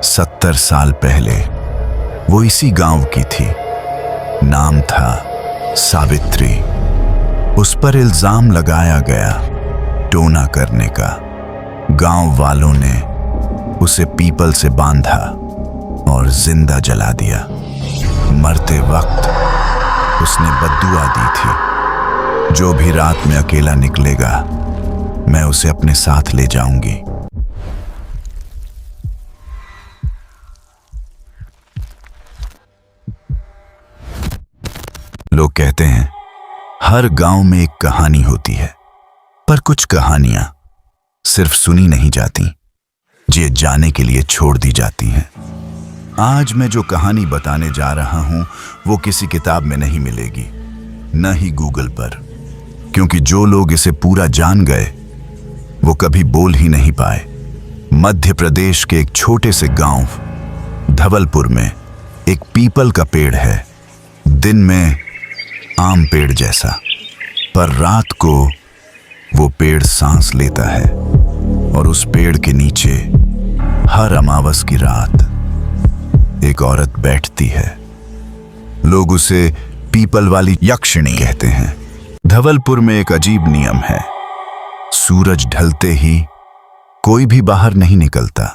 70 साल पहले वो इसी गांव की थी। नाम था सावित्री। उस पर इल्जाम लगाया गया टोना करने का। गांव वालों ने उसे पीपल से बांधा और जिंदा जला दिया। मरते वक्त उसने बद्दुआ दी थी, जो भी रात में अकेला निकलेगा मैं उसे अपने साथ ले जाऊंगी। लोग कहते हैं हर गांव में एक कहानी होती है, पर कुछ कहानियां सिर्फ सुनी नहीं जाती, ये जाने के लिए छोड़ दी जाती हैं। आज मैं जो कहानी बताने जा रहा हूं वो किसी किताब में नहीं मिलेगी, न ही गूगल पर, क्योंकि जो लोग इसे पूरा जान गए वो कभी बोल ही नहीं पाए। मध्य प्रदेश के एक छोटे से गांव धवलपुर में एक पीपल का पेड़ है। दिन में आम पेड़ जैसा, पर रात को वो पेड़ सांस लेता है और उस पेड़ के नीचे हर अमावस की रात एक औरत बैठती है। लोग उसे पीपल वाली यक्षिणी कहते हैं। धवलपुर में एक अजीब नियम है, सूरज ढलते ही कोई भी बाहर नहीं निकलता।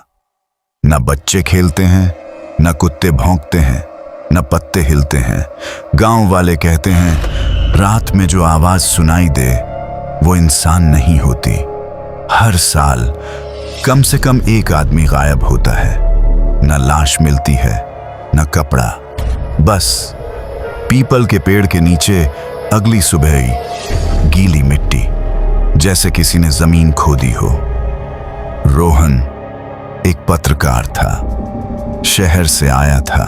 न बच्चे खेलते हैं, न कुत्ते भौंकते हैं, न पत्ते हिलते हैं। गांव वाले कहते हैं रात में जो आवाज सुनाई दे वो इंसान नहीं होती। हर साल कम से कम एक आदमी गायब होता है। न लाश मिलती है, न कपड़ा, बस पीपल के पेड़ के नीचे अगली सुबह ही गीली मिट्टी, जैसे किसी ने जमीन खोदी हो। रोहन एक पत्रकार था, शहर से आया था।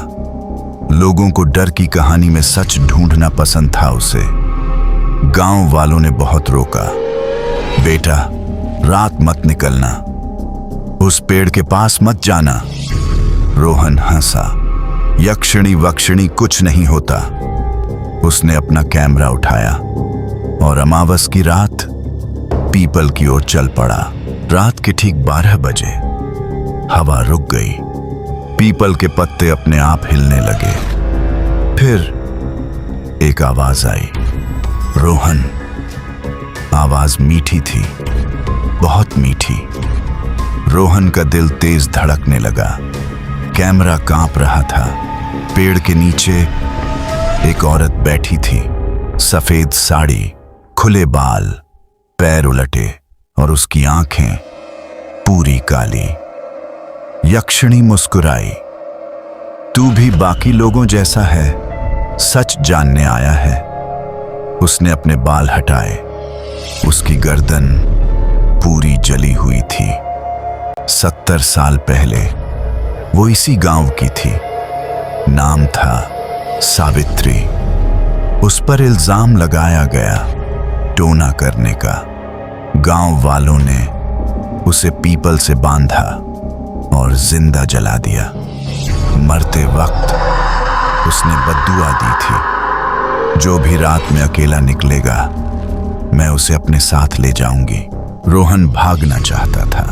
लोगों को डर की कहानी में सच ढूंढना पसंद था उसे। गांव वालों ने बहुत रोका, बेटा रात मत निकलना, उस पेड़ के पास मत जाना। रोहन हंसा, यक्षिणी वक्षिणी कुछ नहीं होता। उसने अपना कैमरा उठाया और अमावस की रात पीपल की ओर चल पड़ा। रात के ठीक 12 बजे हवा रुक गई, पीपल के पत्ते अपने आप हिलने लगे। फिर एक आवाज आई, रोहन। आवाज मीठी थी, बहुत मीठी। रोहन का दिल तेज धड़कने लगा। कैमरा कांप रहा था। पेड़ के नीचे एक औरत बैठी थी, सफेद साड़ी, खुले बाल, पैर उलटे और उसकी आंखें पूरी काली। यक्षिणी मुस्कुराई, तू भी बाकी लोगों जैसा है, सच जानने आया है। उसने अपने बाल हटाए, उसकी गर्दन पूरी जली हुई थी। 70 साल पहले वो इसी गांव की थी। नाम था सावित्री। उस पर इल्जाम लगाया गया टोना करने का। गांव वालों ने उसे पीपल से बांधा और जिंदा जला दिया। मरते वक्त उसने बद्दुआ दी थी, जो भी रात में अकेला निकलेगा मैं उसे अपने साथ ले जाऊंगी। रोहन भागना चाहता था,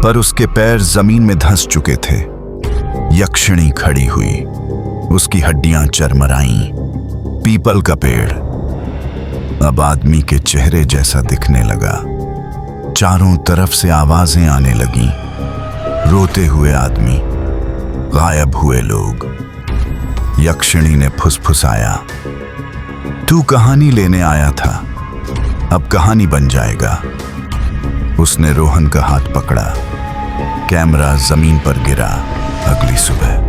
पर उसके पैर जमीन में धंस चुके थे। यक्षिणी खड़ी हुई, उसकी हड्डियां चरमराईं। पीपल का पेड़ अब आदमी के चेहरे जैसा दिखने लगा। चारों तरफ से आवाजें आने लगीं, रोते हुए आदमी, गायब हुए लोग। यक्षिणी ने फुसफुसाया, तू कहानी लेने आया था, अब कहानी बन जाएगा। उसने रोहन का हाथ पकड़ा। कैमरा जमीन पर गिरा। अगली सुबह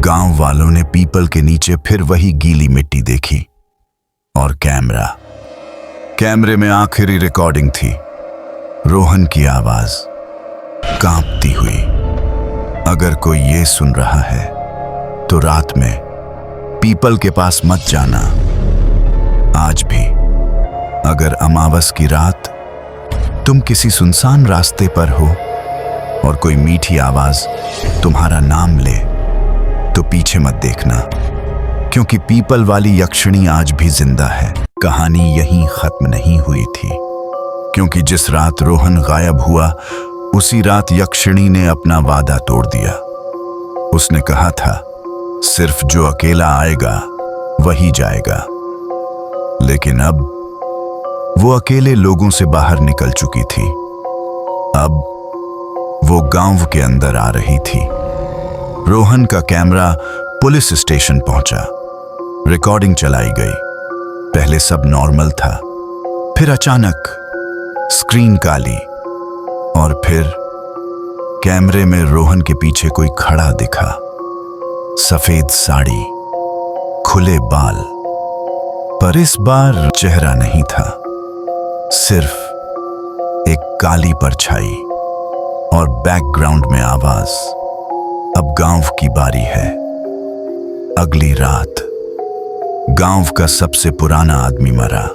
गांव वालों ने पीपल के नीचे फिर वही गीली मिट्टी देखी और कैमरे में आखिरी रिकॉर्डिंग थी। रोहन की आवाज कांपती हुई, अगर कोई ये सुन रहा है तो रात में पीपल के पास मत जाना। आज भी अगर अमावस की रात तुम किसी सुनसान रास्ते पर हो और कोई मीठी आवाज तुम्हारा नाम ले तो पीछे मत देखना, क्योंकि पीपल वाली यक्षिणी आज भी जिंदा है। कहानी यहीं खत्म नहीं हुई थी, क्योंकि जिस रात रोहन गायब हुआ उसी रात यक्षिणी ने अपना वादा तोड़ दिया। उसने कहा था, सिर्फ जो अकेला आएगा वही जाएगा। लेकिन अब वो अकेले लोगों से बाहर निकल चुकी थी। अब वो गांव के अंदर आ रही थी। रोहन का कैमरा पुलिस स्टेशन पहुंचा। रिकॉर्डिंग चलाई गई। पहले सब नॉर्मल था, फिर अचानक स्क्रीन काली, और फिर कैमरे में रोहन के पीछे कोई खड़ा दिखा। सफेद साड़ी, खुले बाल, पर इस बार चेहरा नहीं था, सिर्फ एक काली परछाई और बैकग्राउंड में आवाज, अब गांव की बारी है। अगली रात गांव का सबसे पुराना आदमी मरा।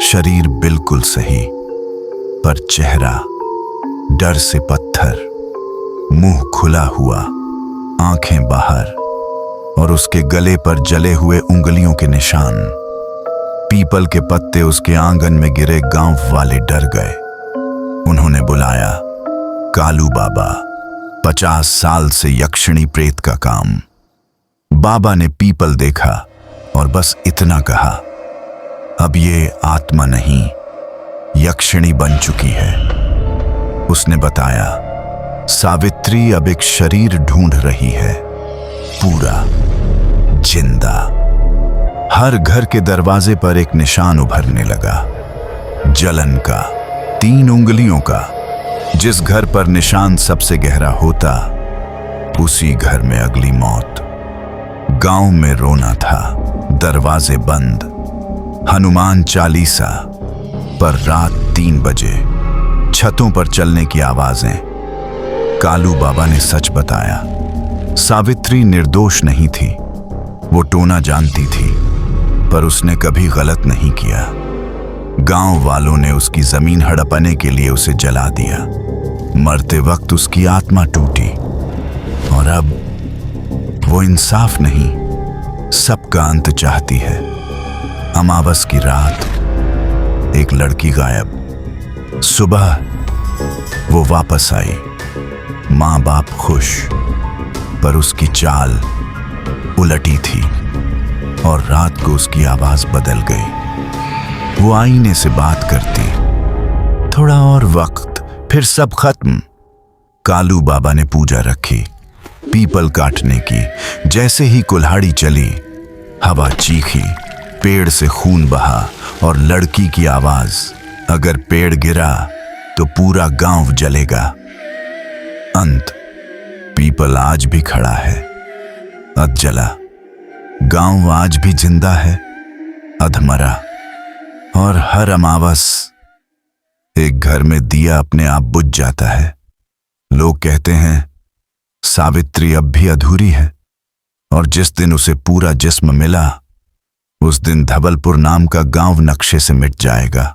शरीर बिल्कुल सही, पर चेहरा डर से पत्थर, मुंह खुला हुआ, आंखें बाहर, और उसके गले पर जले हुए उंगलियों के निशान। पीपल के पत्ते उसके आंगन में गिरे। गांव वाले डर गए। उन्होंने बुलाया कालू बाबा। 50 साल से यक्षिणी प्रेत का काम। बाबा ने पीपल देखा और बस इतना कहा, अब ये आत्मा नहीं, यक्षिणी बन चुकी है। उसने बताया, सावित्री अब एक शरीर ढूंढ रही है, पूरा जिंदा। हर घर के दरवाजे पर एक निशान उभरने लगा, जलन का, 3 उंगलियों का। जिस घर पर निशान सबसे गहरा होता, उसी घर में अगली मौत। गांव में रोना था, दरवाजे बंद, हनुमान चालीसा, पर रात 3 बजे छतों पर चलने की आवाजें। कालू बाबा ने सच बताया, सावित्री निर्दोष नहीं थी। वो टोना जानती थी, पर उसने कभी गलत नहीं किया। गांव वालों ने उसकी जमीन हड़पने के लिए उसे जला दिया। मरते वक्त उसकी आत्मा टूटी, और अब वो इंसाफ नहीं, सबका अंत चाहती है। अमावस की रात एक लड़की गायब। सुबह वो वापस आई, माँ बाप खुश, पर उसकी चाल उलटी थी, और रात को उसकी आवाज बदल गई। वो आईने से बात करती, थोड़ा और वक्त, फिर सब खत्म। कालू बाबा ने पूजा रखी, पीपल काटने की। जैसे ही कुल्हाड़ी चली, हवा चीखी, पेड़ से खून बहा, और लड़की की आवाज, अगर पेड़ गिरा तो पूरा गांव जलेगा। अंत, पीपल आज भी खड़ा है, अध जला। गांव आज भी जिंदा है, अधमरा। और हर अमावस एक घर में दिया अपने आप बुझ जाता है। लोग कहते हैं, सावित्री अब भी अधूरी है, और जिस दिन उसे पूरा जिस्म मिला, उस दिन धवलपुर नाम का गांव नक्शे से मिट जाएगा।